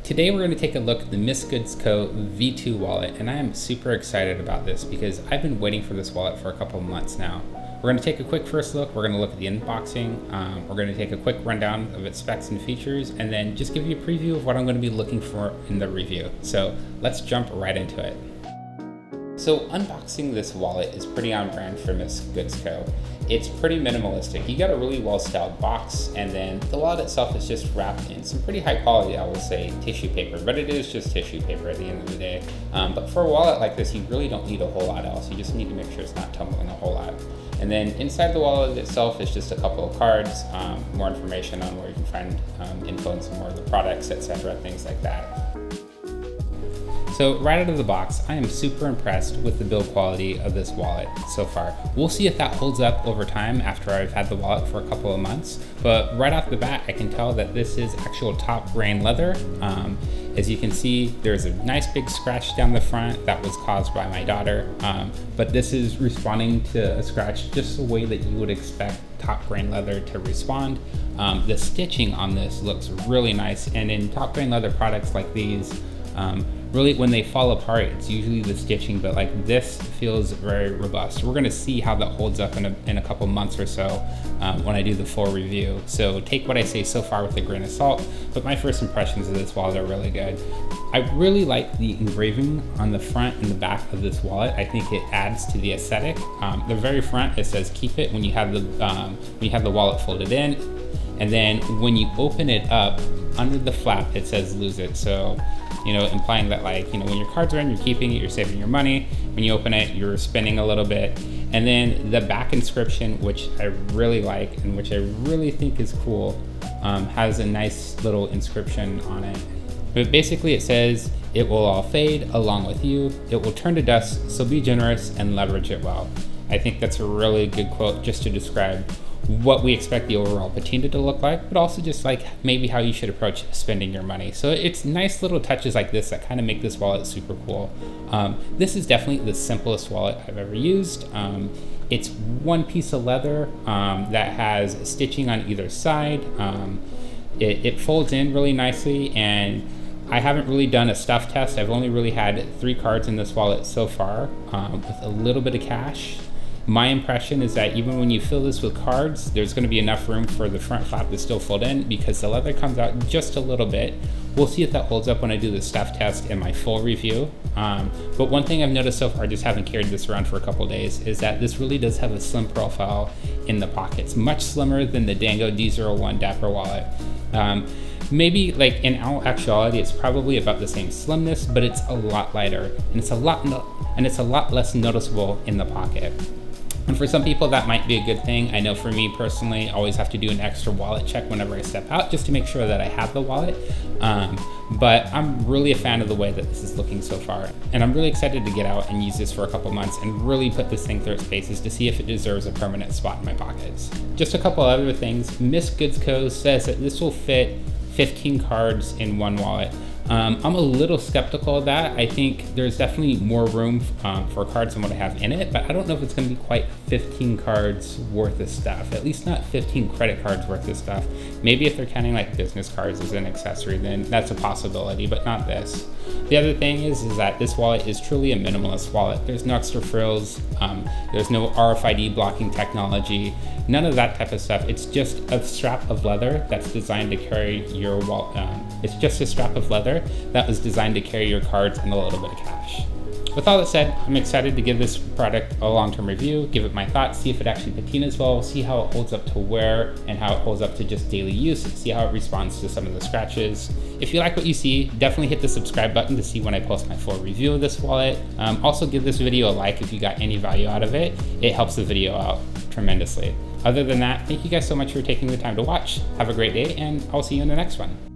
Today we're going to take a look at the Misc Goods Co V2 wallet, and I am super excited about this because I've been waiting for this wallet for a couple of months now. We're going to take a quick first look, we're going to look at the unboxing, we're going to take a quick rundown of its specs and features, and then just give you a preview of what I'm going to be looking for in the review. So let's jump right into it. So unboxing this wallet is pretty on brand for Misc Goods Co. It's pretty minimalistic. You got a really well styled box, and then the wallet itself is just wrapped in some pretty high quality, I will say, tissue paper, but it is just tissue paper at the end of the day. But for a wallet like this, you really don't need a whole lot else. You just need to make sure it's not tumbling a whole lot. And then inside the wallet itself is just a couple of cards, more information on where you can find info on some more of the products, etc., things like that. So right out of the box, I am super impressed with the build quality of this wallet so far. We'll see if that holds up over time after I've had the wallet for a couple of months, but right off the bat, I can tell that this is actual top grain leather. As you can see, there's a nice big scratch down the front that was caused by my daughter, but this is responding to a scratch just the way that you would expect top grain leather to respond. The stitching on this looks really nice, and in top grain leather products like these, really when they fall apart, it's usually the stitching, but like this feels very robust. We're gonna see how that holds up in a couple months or so when I do the full review. So take what I say so far with a grain of salt, but my first impressions of this wallet are really good. I really like the engraving on the front and the back of this wallet. I think it adds to the aesthetic. The very front, it says keep it when you have the wallet folded in, and then when you open it up, under the flap it says lose it. So, you know, implying that, like, you know, when your cards are in, you're keeping it, you're saving your money. When you open it, you're spending a little bit. And then the back inscription, which I really like and which I really think is cool, has a nice little inscription on it. But basically it says, "It will all fade along with you. It will turn to dust, so be generous and leverage it well." I think that's a really good quote just to describe what we expect the overall patina to look like, but also just like maybe how you should approach spending your money. So it's nice little touches like this that kind of make this wallet super cool. This is definitely the simplest wallet I've ever used. It's one piece of leather that has stitching on either side. It folds in really nicely, and I haven't really done a stuff test. I've only really had 3 cards in this wallet so far, with a little bit of cash. My impression is that even when you fill this with cards, there's going to be enough room for the front flap to still fold in because the leather comes out just a little bit. We'll see if that holds up when I do the stuff test in my full review. But one thing I've noticed so far, just having carried this around for a couple of days, is that this really does have a slim profile in the pockets, much slimmer than the Dango D01 Dapper wallet. Maybe like in actuality, it's probably about the same slimness, but it's a lot lighter, and it's a lot less noticeable in the pocket. And for some people that might be a good thing. I know for me personally, I always have to do an extra wallet check whenever I step out just to make sure that I have the wallet. But I'm really a fan of the way that this is looking so far. And I'm really excited to get out and use this for a couple months and really put this thing through its paces to see if it deserves a permanent spot in my pockets. Just a couple other things. Misc Goods Co says that this will fit 15 cards in one wallet. I'm a little skeptical of that. I think there's definitely more room for cards than what I have in it, but I don't know if it's going to be quite 15 cards worth of stuff, at least not 15 credit cards worth of stuff. Maybe if they're counting like business cards as an accessory, then that's a possibility, but not this. The other thing is that this wallet is truly a minimalist wallet. There's no extra frills, there's no RFID blocking technology, none of that type of stuff. It's just a strap of leather that's designed to carry your wallet. It's just a strap of leather that was designed to carry your cards and a little bit of cash. With all that said, I'm excited to give this product a long-term review, give it my thoughts, see if it actually patinas well, see how it holds up to wear and how it holds up to just daily use, see how it responds to some of the scratches. If you like what you see, definitely hit the subscribe button to see when I post my full review of this wallet. Also give this video a like if you got any value out of it. It helps the video out tremendously. Other than that, thank you guys so much for taking the time to watch. Have a great day, and I'll see you in the next one.